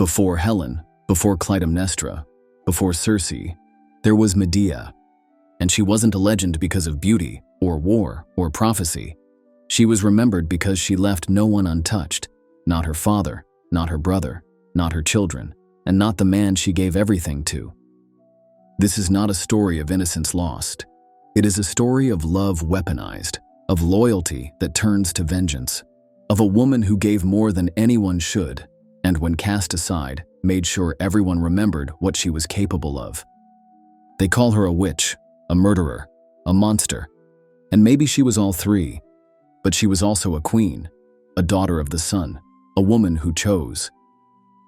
Before Helen, before Clytemnestra, before Circe, there was Medea. And she wasn't a legend because of beauty, or war, or prophecy. She was remembered because she left no one untouched, not her father, not her brother, not her children, and not the man she gave everything to. This is not a story of innocence lost. It is a story of love weaponized, of loyalty that turns to vengeance, of a woman who gave more than anyone should, and when cast aside, made sure everyone remembered what she was capable of. They call her a witch, a murderer, a monster, and maybe she was all three, but she was also a queen, a daughter of the sun, a woman who chose.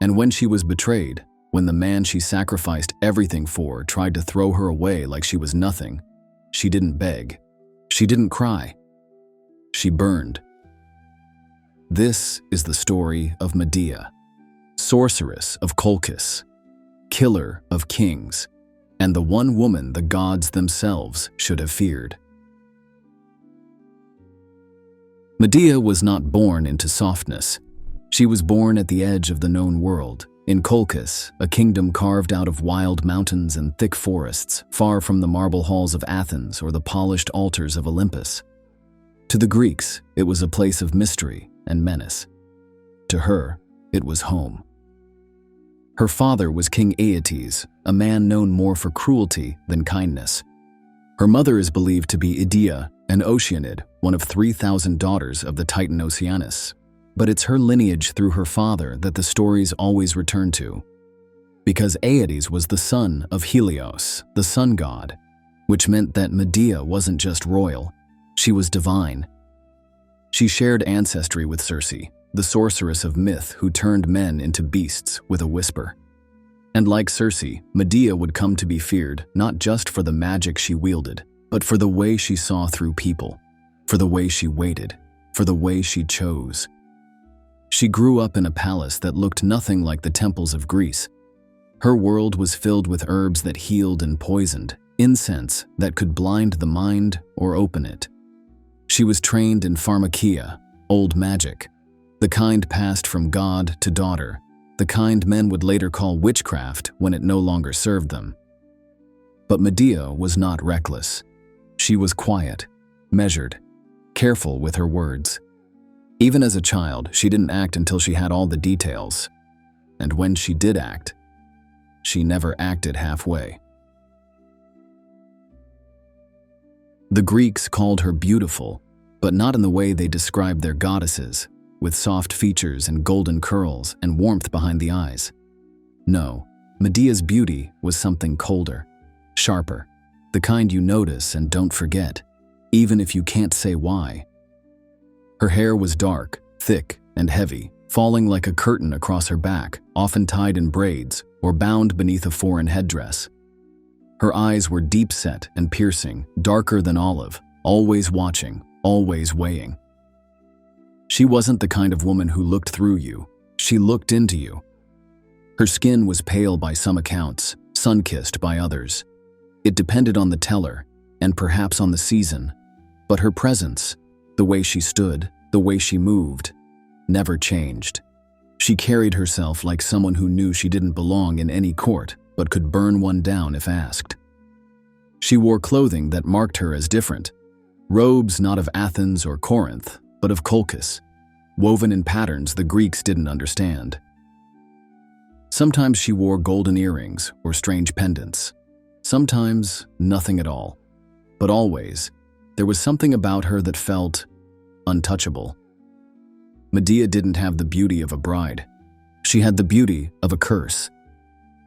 And when she was betrayed, when the man she sacrificed everything for tried to throw her away like she was nothing, she didn't beg. She didn't cry. She burned. This is the story of Medea, sorceress of Colchis, killer of kings, and the one woman the gods themselves should have feared. Medea was not born into softness. She was born at the edge of the known world, in Colchis, a kingdom carved out of wild mountains and thick forests, far from the marble halls of Athens or the polished altars of Olympus. To the Greeks, it was a place of mystery and menace. To her, it was home. Her father was King Aeetes, a man known more for cruelty than kindness. Her mother is believed to be Idea, an Oceanid, one of 3,000 daughters of the Titan Oceanus. But it's her lineage through her father that the stories always return to. Because Aeetes was the son of Helios, the sun god, which meant that Medea wasn't just royal, she was divine. She shared ancestry with Circe, the sorceress of myth who turned men into beasts with a whisper. And like Circe, Medea would come to be feared not just for the magic she wielded, but for the way she saw through people, for the way she waited, for the way she chose. She grew up in a palace that looked nothing like the temples of Greece. Her world was filled with herbs that healed and poisoned, incense that could blind the mind or open it. She was trained in pharmakia, old magic, the kind passed from god to daughter, the kind men would later call witchcraft when it no longer served them. But Medea was not reckless. She was quiet, measured, careful with her words. Even as a child, she didn't act until she had all the details. And when she did act, she never acted halfway. The Greeks called her beautiful, but not in the way they described their goddesses, with soft features and golden curls and warmth behind the eyes. No, Medea's beauty was something colder, sharper, the kind you notice and don't forget, even if you can't say why. Her hair was dark, thick, and heavy, falling like a curtain across her back, often tied in braids or bound beneath a foreign headdress. Her eyes were deep-set and piercing, darker than olive, always watching, always weighing. She wasn't the kind of woman who looked through you. She looked into you. Her skin was pale by some accounts, sun-kissed by others. It depended on the teller, and perhaps on the season, but her presence, the way she stood, the way she moved, never changed. She carried herself like someone who knew she didn't belong in any court, but could burn one down if asked. She wore clothing that marked her as different, robes not of Athens or Corinth, but of Colchis, woven in patterns the Greeks didn't understand. Sometimes she wore golden earrings or strange pendants. Sometimes nothing at all. But always, there was something about her that felt untouchable. Medea didn't have the beauty of a bride. She had the beauty of a curse.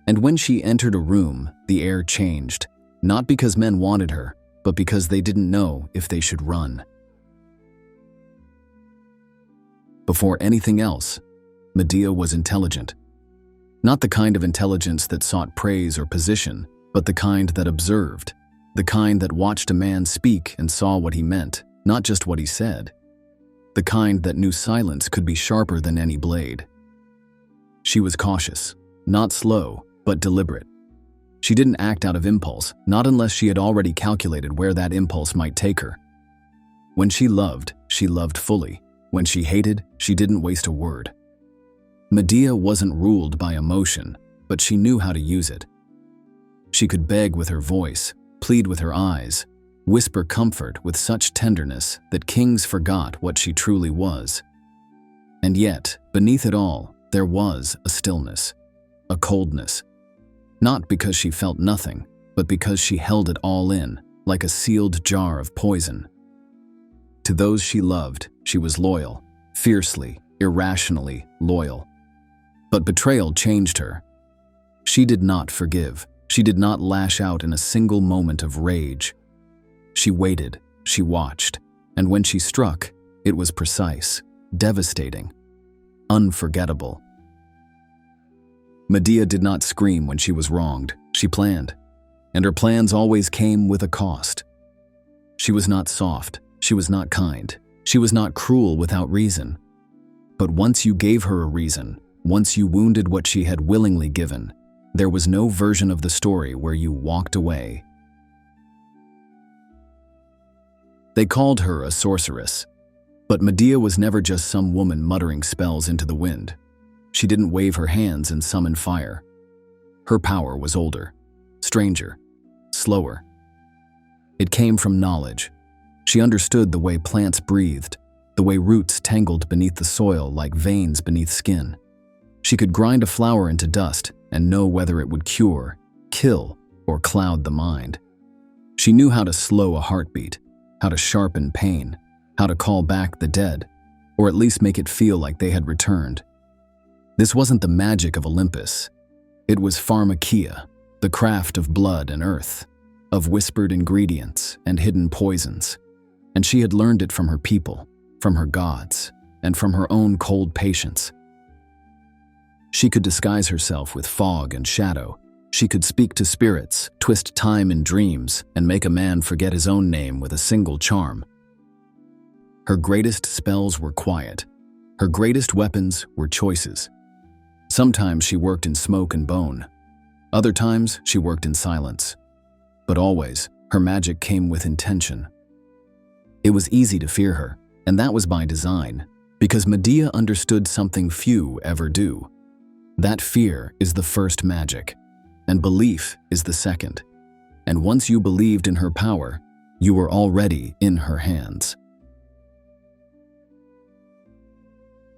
And when she entered a room, the air changed, not because men wanted her, but because they didn't know if they should run. Before anything else, Medea was intelligent. Not the kind of intelligence that sought praise or position, but the kind that observed, the kind that watched a man speak and saw what he meant, not just what he said. The kind that knew silence could be sharper than any blade. She was cautious, not slow, but deliberate. She didn't act out of impulse, not unless she had already calculated where that impulse might take her. When she loved fully. When she hated, she didn't waste a word. Medea wasn't ruled by emotion, but she knew how to use it. She could beg with her voice, plead with her eyes, whisper comfort with such tenderness that kings forgot what she truly was. And yet, beneath it all, there was a stillness, a coldness. Not because she felt nothing, but because she held it all in, like a sealed jar of poison. To those she loved, she was loyal, fiercely, irrationally loyal. But betrayal changed her. She did not forgive. She did not lash out in a single moment of rage. She waited, she watched, and when she struck, it was precise, devastating, unforgettable. Medea did not scream when she was wronged. She planned, and her plans always came with a cost. She was not soft, she was not kind, she was not cruel without reason. But once you gave her a reason, once you wounded what she had willingly given, there was no version of the story where you walked away. They called her a sorceress, but Medea was never just some woman muttering spells into the wind. She didn't wave her hands and summon fire. Her power was older, stranger, slower. It came from knowledge. She understood the way plants breathed, the way roots tangled beneath the soil like veins beneath skin. She could grind a flower into dust and know whether it would cure, kill, or cloud the mind. She knew how to slow a heartbeat, how to sharpen pain, how to call back the dead, or at least make it feel like they had returned. This wasn't the magic of Olympus. It was pharmakeia, the craft of blood and earth, of whispered ingredients and hidden poisons. And she had learned it from her people, from her gods, and from her own cold patience. She could disguise herself with fog and shadow. She could speak to spirits, twist time in dreams, and make a man forget his own name with a single charm. Her greatest spells were quiet. Her greatest weapons were choices. Sometimes she worked in smoke and bone. Other times she worked in silence. But always, her magic came with intention. It was easy to fear her, and that was by design, because Medea understood something few ever do. That fear is the first magic, and belief is the second. And once you believed in her power, you were already in her hands.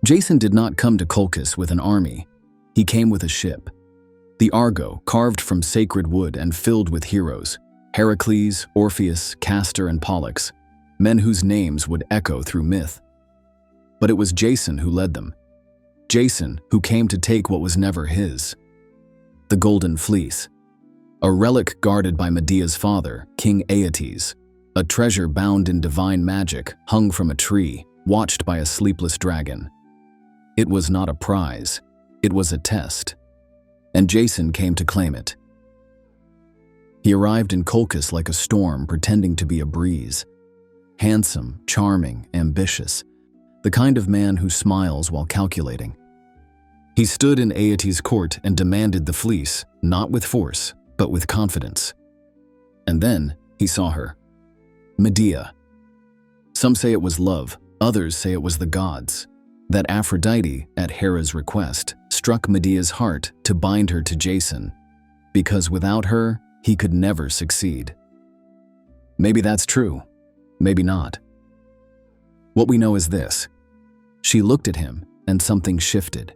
Jason did not come to Colchis with an army. He came with a ship. The Argo, carved from sacred wood and filled with heroes, Heracles, Orpheus, Castor, and Pollux, men whose names would echo through myth. But it was Jason who led them. Jason who came to take what was never his. The Golden Fleece, a relic guarded by Medea's father, King Aeetes, a treasure bound in divine magic hung from a tree, watched by a sleepless dragon. It was not a prize, it was a test, and Jason came to claim it. He arrived in Colchis like a storm pretending to be a breeze. Handsome, charming, ambitious, the kind of man who smiles while calculating. He stood in Aeetes' court and demanded the fleece, not with force, but with confidence. And then he saw her. Medea. Some say it was love, others say it was the gods. That Aphrodite, at Hera's request, struck Medea's heart to bind her to Jason, because without her, he could never succeed. Maybe that's true, maybe not. What we know is this. She looked at him and something shifted.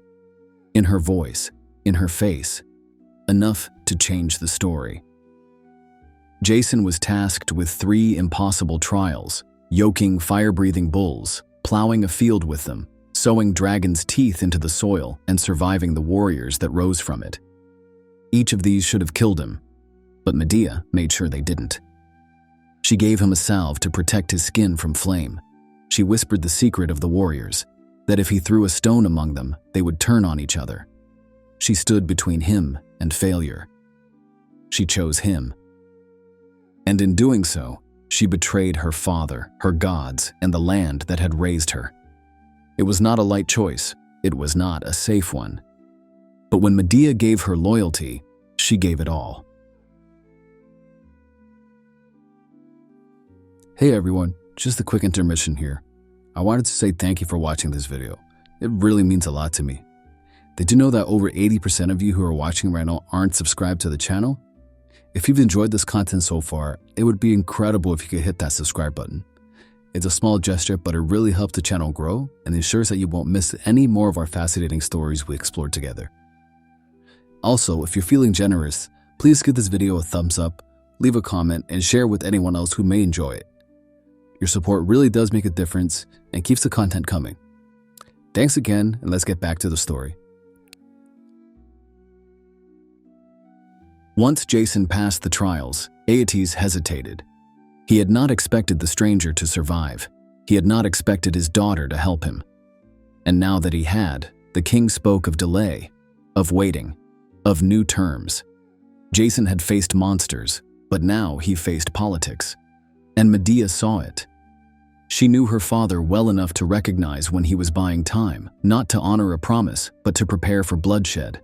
In her voice, in her face, enough to change the story. Jason was tasked with 3 impossible trials, yoking fire-breathing bulls, plowing a field with them, sowing dragons' teeth into the soil, and surviving the warriors that rose from it. Each of these should have killed him, but Medea made sure they didn't. She gave him a salve to protect his skin from flame. She whispered the secret of the warriors, that if he threw a stone among them, they would turn on each other. She stood between him and failure. She chose him. And in doing so, she betrayed her father, her gods, and the land that had raised her. It was not a light choice. It was not a safe one. But when Medea gave her loyalty, she gave it all. Hey everyone, just a quick intermission here. I wanted to say thank you for watching this video. It really means a lot to me. Did you know that over 80% of you who are watching right now aren't subscribed to the channel? If you've enjoyed this content so far, it would be incredible if you could hit that subscribe button. It's a small gesture, but it really helps the channel grow and ensures that you won't miss any more of our fascinating stories we explore together. Also, if you're feeling generous, please give this video a thumbs up, leave a comment, and share with anyone else who may enjoy it. Your support really does make a difference and keeps the content coming. Thanks again, and let's get back to the story. Once Jason passed the trials, Aeetes hesitated. He had not expected the stranger to survive. He had not expected his daughter to help him. And now that he had, the king spoke of delay, of waiting, of new terms. Jason had faced monsters, but now he faced politics. And Medea saw it. She knew her father well enough to recognize when he was buying time, not to honor a promise, but to prepare for bloodshed.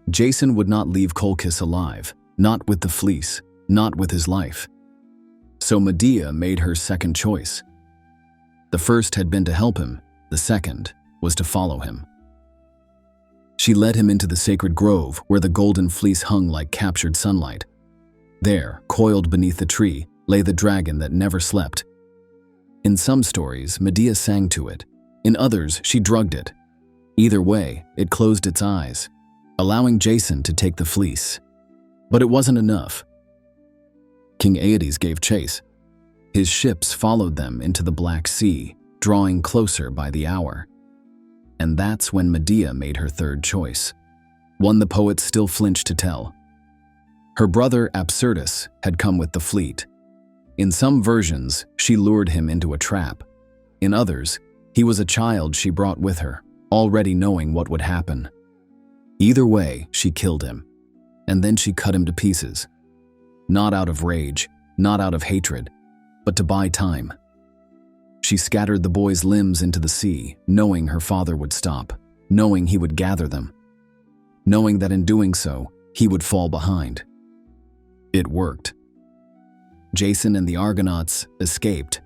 Jason would not leave Colchis alive, not with the fleece, not with his life. So Medea made her second choice. The first had been to help him, the second was to follow him. She led him into the sacred grove where the golden fleece hung like captured sunlight. There, coiled beneath the tree, lay the dragon that never slept. In some stories, Medea sang to it. In others, she drugged it. Either way, it closed its eyes, allowing Jason to take the fleece. But it wasn't enough. King Aeetes gave chase. His ships followed them into the Black Sea, drawing closer by the hour. And that's when Medea made her third choice, one the poets still flinch to tell. Her brother Apsyrtus had come with the fleet. In some versions, she lured him into a trap. In others, he was a child she brought with her, already knowing what would happen. Either way, she killed him, and then she cut him to pieces. Not out of rage, not out of hatred, but to buy time. She scattered the boy's limbs into the sea, knowing her father would stop, knowing he would gather them, knowing that in doing so, he would fall behind. It worked. Jason and the Argonauts escaped,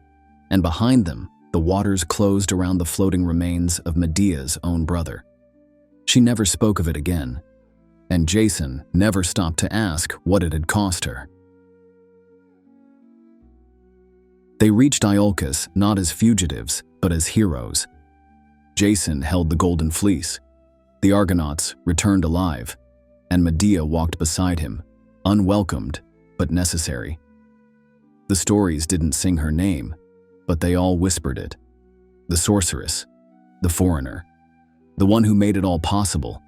and behind them, the waters closed around the floating remains of Medea's own brother. She never spoke of it again, and Jason never stopped to ask what it had cost her. They reached Iolcus not as fugitives, but as heroes. Jason held the golden fleece. The Argonauts returned alive, and Medea walked beside him, unwelcomed but necessary. The stories didn't sing her name, but they all whispered it. The sorceress, the foreigner, the one who made it all possible.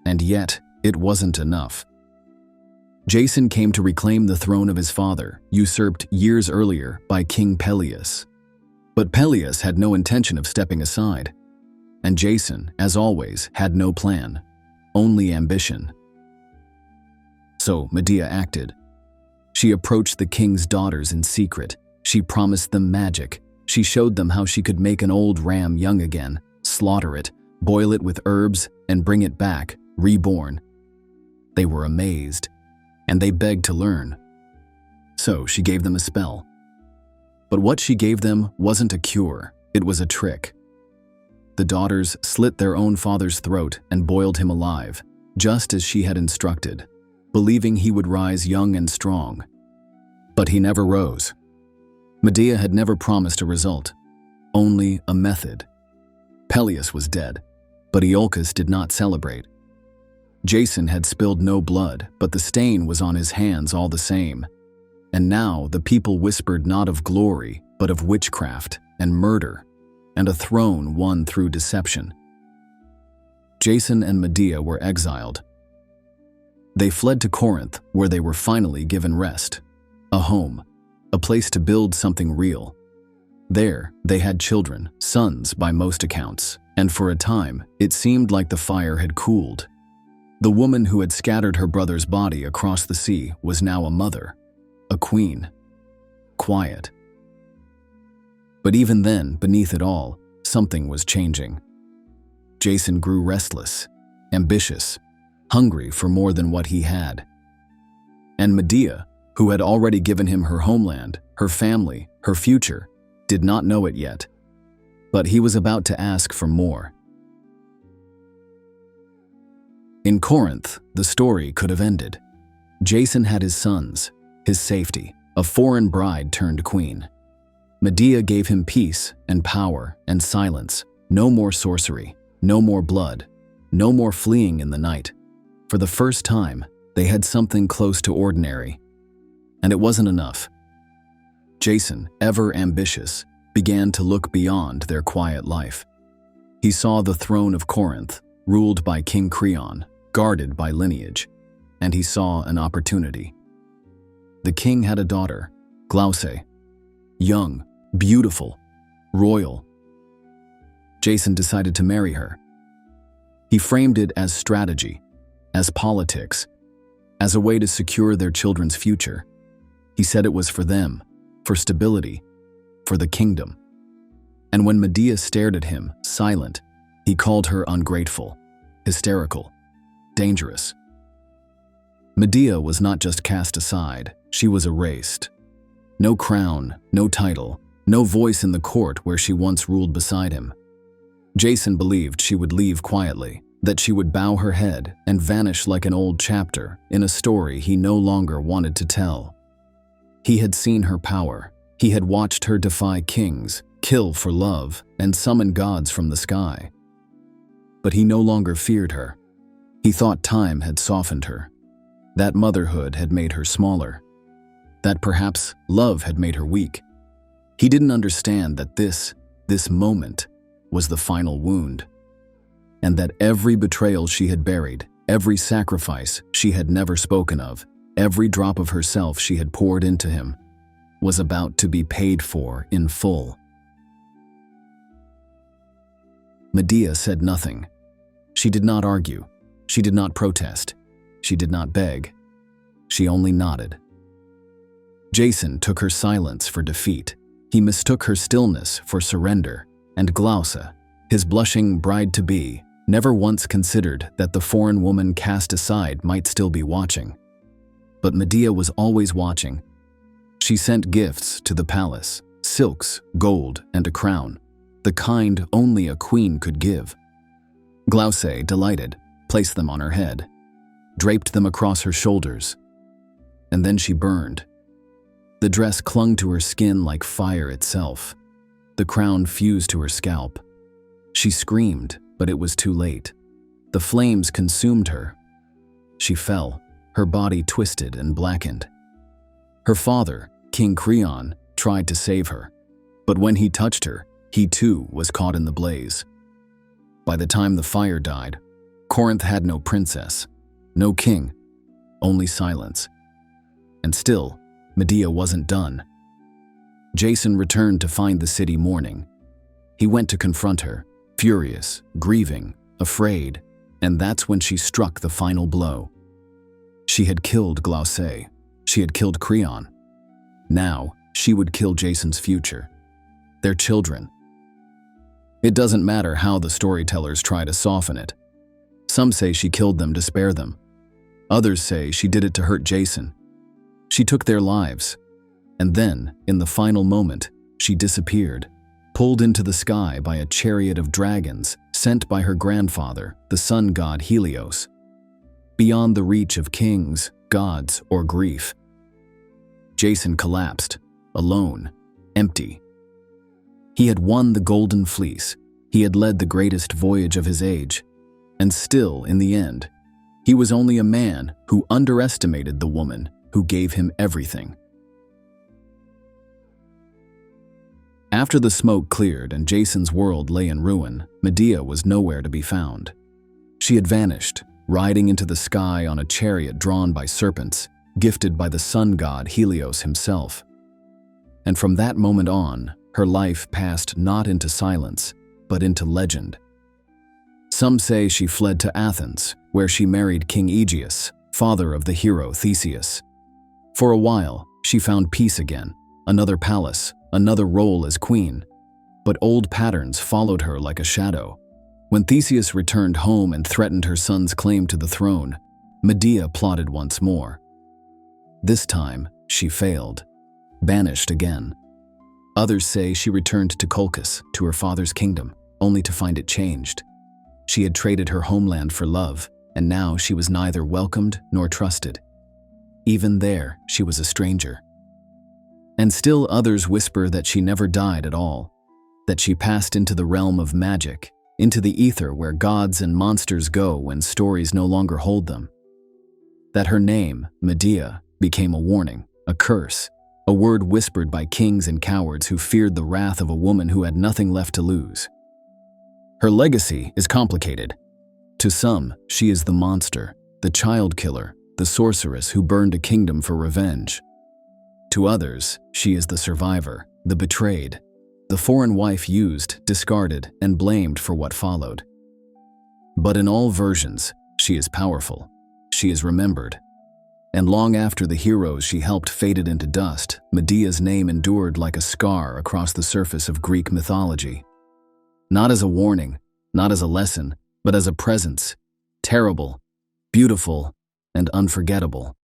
And yet, it wasn't enough. Jason came to reclaim the throne of his father, usurped years earlier by King Peleus. But Peleus had no intention of stepping aside. And Jason, as always, had no plan, only ambition. So Medea acted. She approached the king's daughters in secret. She promised them magic. She showed them how she could make an old ram young again, slaughter it, boil it with herbs, and bring it back, reborn. They were amazed, and they begged to learn. So she gave them a spell. But what she gave them wasn't a cure, it was a trick. The daughters slit their own father's throat and boiled him alive, just as she had instructed, believing he would rise young and strong. But he never rose. Medea had never promised a result, only a method. Peleus was dead, but Iolcus did not celebrate. Jason had spilled no blood, but the stain was on his hands all the same. And now the people whispered not of glory, but of witchcraft and murder, and a throne won through deception. Jason and Medea were exiled. They fled to Corinth, where they were finally given rest, a home, a place to build something real. There, they had children, sons by most accounts, and for a time, it seemed like the fire had cooled. The woman who had scattered her brother's body across the sea was now a mother, a queen, quiet. But even then, beneath it all, something was changing. Jason grew restless, ambitious, hungry for more than what he had. And Medea, who had already given him her homeland, her family, her future, did not know it yet. But he was about to ask for more. In Corinth, the story could have ended. Jason had his sons, his safety, a foreign bride turned queen. Medea gave him peace and power and silence. No more sorcery, no more blood, no more fleeing in the night. For the first time, they had something close to ordinary. And it wasn't enough. Jason, ever ambitious, began to look beyond their quiet life. He saw the throne of Corinth, ruled by King Creon, guarded by lineage, and he saw an opportunity. The king had a daughter, Glauce, young, beautiful, royal. Jason decided to marry her. He framed it as strategy, as politics, as a way to secure their children's future. He said it was for them, for stability, for the kingdom. And when Medea stared at him, silent, he called her ungrateful, hysterical, dangerous. Medea was not just cast aside, she was erased. No crown, no title, no voice in the court where she once ruled beside him. Jason believed she would leave quietly, that she would bow her head and vanish like an old chapter in a story he no longer wanted to tell. He had seen her power. He had watched her defy kings, kill for love, and summon gods from the sky. But he no longer feared her. He thought time had softened her, that motherhood had made her smaller, that perhaps love had made her weak. He didn't understand that this moment was the final wound, and that every betrayal she had buried, every sacrifice she had never spoken of, every drop of herself she had poured into him, was about to be paid for in full. Medea said nothing. She did not argue. She did not protest. She did not beg. She only nodded. Jason took her silence for defeat. He mistook her stillness for surrender, and Glauce, his blushing bride-to-be, never once considered that the foreign woman cast aside might still be watching. But Medea was always watching. She sent gifts to the palace, silks, gold, and a crown, the kind only a queen could give. Glauce, delighted, placed them on her head, draped them across her shoulders, and then she burned. The dress clung to her skin like fire itself. The crown fused to her scalp. She screamed, but it was too late. The flames consumed her. She fell, her body twisted and blackened. Her father, King Creon, tried to save her, but when he touched her, he too was caught in the blaze. By the time the fire died, Corinth had no princess, no king, only silence. And still, Medea wasn't done. Jason returned to find the city mourning. He went to confront her, furious, grieving, afraid, and that's when she struck the final blow. She had killed Glauce. She had killed Creon. Now, she would kill Jason's future, their children. It doesn't matter how the storytellers try to soften it. Some say she killed them to spare them. Others say she did it to hurt Jason. She took their lives, and then, in the final moment, she disappeared, pulled into the sky by a chariot of dragons sent by her grandfather, the sun god Helios, beyond the reach of kings, gods, or grief. Jason collapsed, alone, empty. He had won the Golden Fleece. He had led the greatest voyage of his age. And still, in the end, he was only a man who underestimated the woman who gave him everything. After the smoke cleared and Jason's world lay in ruin, Medea was nowhere to be found. She had vanished, riding into the sky on a chariot drawn by serpents, gifted by the sun god Helios himself. And from that moment on, her life passed not into silence, but into legend. Some say she fled to Athens, where she married King Aegeus, father of the hero Theseus. For a while, she found peace again, another palace, another role as queen. But old patterns followed her like a shadow. When Theseus returned home and threatened her son's claim to the throne, Medea plotted once more. This time, she failed, banished again. Others say she returned to Colchis, to her father's kingdom, only to find it changed. She had traded her homeland for love, and now she was neither welcomed nor trusted. Even there, she was a stranger. And still others whisper that she never died at all, that she passed into the realm of magic, into the ether where gods and monsters go when stories no longer hold them. That her name, Medea, became a warning, a curse, a word whispered by kings and cowards who feared the wrath of a woman who had nothing left to lose. Her legacy is complicated. To some, she is the monster, the child killer, the sorceress who burned a kingdom for revenge. To others, she is the survivor, the betrayed, the foreign wife used, discarded, and blamed for what followed. But in all versions, she is powerful. She is remembered. And long after the heroes she helped faded into dust, Medea's name endured like a scar across the surface of Greek mythology. Not as a warning, not as a lesson, but as a presence, terrible, beautiful, and unforgettable.